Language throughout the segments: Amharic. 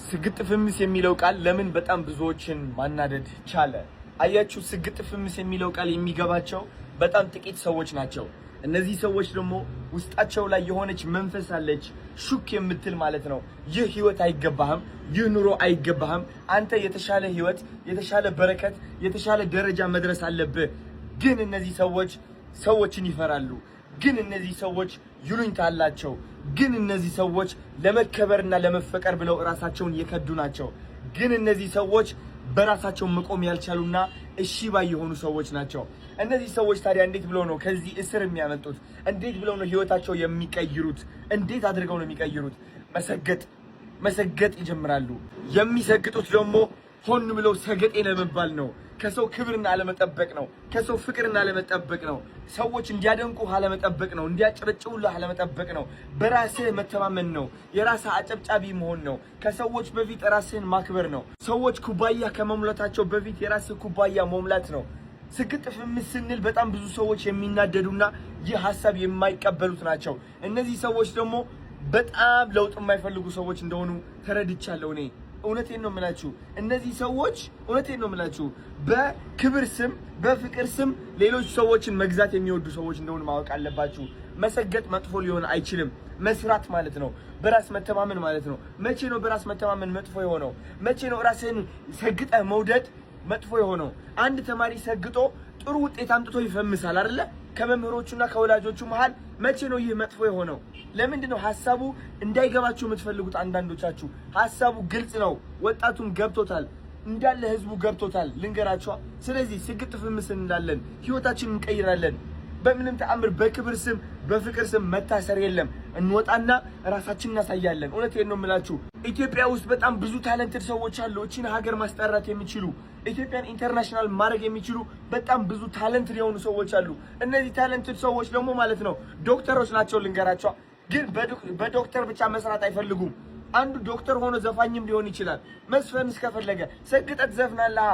ስግጥ ፍምስ የሚለው ቃል ለምን በጣም ብዙዎችን ማናደድ ቻለ? አያችሁ፣ ስግጥ ፍምስ የሚለው ቃል የሚገባቸው በጣም ጥቂት ሰዎች ናቸው። እነዚህ ሰዎች ደግሞ ውስጣቸው ላይ የሆነች መንፈስ አለች፣ ሹክ የምትል ማለት ነው። ይህ ህይወት አይገባህም፣ ይህ ኑሮ አይገባህም፣ አንተ የተሻለ ህይወት፣ የተሻለ በረከት፣ የተሻለ ደረጃ መድረስ አለብህ። ግን እነዚህ ሰዎች ሰዎችን ይፈራሉ። ግን እነዚህ ሰዎች ይሉኝታ አላቸው። ግን እነዚህ ሰዎች ለመከበርና ለመፈቀር ብለው ራሳቸውን የከዱ ናቸው። ግን እነዚህ ሰዎች በራሳቸው መቆም ያልቻሉና እሺ ባይ የሆኑ ሰዎች ናቸው። እነዚህ ሰዎች ታዲያ እንዴት ብለው ነው ከዚህ እስር የሚያመልጡት? እንዴት ብለው ነው ህይወታቸው የሚቀይሩት? እንዴት አድርገው ነው የሚቀይሩት? መሰገጥ ይጀምራሉ። የሚሰግጡት ደግሞ ሆን ብለው ሰገጤ ለመባል ነው። ከሰው ክብርና አለመጠበቅ ነው። ከሰው ፍቅርና አለመጠበቅ ነው። ሰዎች እንዲያደንቁ አለመጠበቅ ነው። እንዲያጨበጭቡልህ አለመጠበቅ ነው። በራስህ መተማመን ነው። የራስህ አጨብጫቢ መሆን ነው። ከሰዎች በፊት ራስህን ማክበር ነው። ሰዎች ኩባያ ከመሙላታቸው በፊት የራስህ ኩባያ መሙላት ነው። ስግጥ ፍምስ ስንል በጣም ብዙ ሰዎች የሚናደዱና ይህ ሐሳብ የማይቀበሉት ናቸው። እነዚህ ሰዎች ደግሞ በጣም ለውጥ የማይፈልጉ ሰዎች እንደሆኑ ተረድቻለሁ እኔ። እውነቴን ነው የምላችሁ። እነዚህ ሰዎች እውነቴን ነው የምላችሁ በክብር ስም በፍቅር ስም ሌሎች ሰዎችን መግዛት የሚወዱ ሰዎች እንደሆኑ ማወቅ አለባችሁ። መሰገጥ መጥፎ ሊሆን አይችልም። መስራት ማለት ነው። በራስ መተማመን ማለት ነው። መቼ ነው በራስ መተማመን መጥፎ የሆነው? መቼ ነው ራስህን ሰግጠህ መውደድ መጥፎ የሆነው? አንድ ተማሪ ሰግጦ ጥሩ ውጤት አምጥቶ ይፈምሳል አይደለ? ከመምህሮቹና ከወላጆቹ መሃል መቼ ነው ይህ መጥፎ የሆነው? ለምንድን ነው ሐሳቡ እንዳይገባችሁ የምትፈልጉት? አንዳንዶቻችሁ ሐሳቡ ግልጽ ነው፣ ወጣቱም ገብቶታል፣ እንዳለ ህዝቡ ገብቶታል። ልንገራችሁ። ስለዚህ ስግጥ ፍምስ እንዳለን ህይወታችንን እንቀይራለን። በምንም ተአምር በክብር ስም በፍቅር ስም መታሰር የለም። እንወጣና ራሳችንን እናሳያለን። እውነቴን ነው የምላችሁ። ኢትዮጵያ ውስጥ በጣም ብዙ ታለንትድ ሰዎች አሉ። እቺን ሀገር ማስጠራት የሚችሉ ኢትዮጵያን ኢንተርናሽናል ማድረግ የሚችሉ በጣም ብዙ ታለንትድ የሆኑ ሰዎች አሉ። እነዚህ ታለንትድ ሰዎች ደግሞ ማለት ነው ዶክተሮች ናቸው። ልንገራቸው። ግን በዶክተር ብቻ መስራት አይፈልጉም። አንዱ ዶክተር ሆኖ ዘፋኝም ሊሆን ይችላል። መስፈን እስከፈለገ ሰግጠት ዘፍናለህ።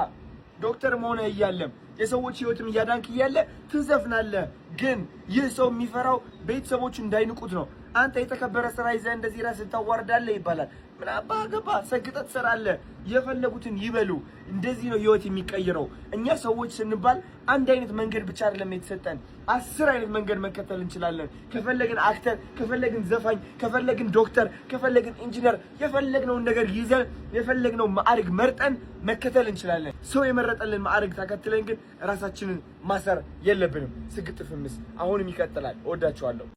ዶክተር መሆነ እያለም የሰዎች ህይወትም እያዳንክ እያለ ትዘፍናለህ። ግን ይህ ሰው የሚፈራው ቤተሰቦቹ እንዳይንቁት ነው። አንተ የተከበረ ስራ ይዘህ እንደዚህ ራስህን ታዋርዳለህ ይባላል። ምን አባህ ገባ? ሰግጠት ትሰራለህ። የፈለጉትን ይበሉ። እንደዚህ ነው ህይወት የሚቀየረው። እኛ ሰዎች ስንባል አንድ አይነት መንገድ ብቻ አይደለም የተሰጠን፣ 10 አይነት መንገድ መከተል እንችላለን። ከፈለግን አክተር፣ ከፈለግን ዘፋኝ፣ ከፈለግን ዶክተር፣ ከፈለግን ኢንጂነር፣ የፈለግነውን ነገር ይዘን የፈለግነው ማዕረግ መርጠን መከተል እንችላለን። ሰው የመረጠልን ማዕረግ ተከትለን ግን ራሳችንን ማሰር የለብንም። ስግጥ ፍምስ አሁንም ይቀጥላል። እወዳችኋለሁ።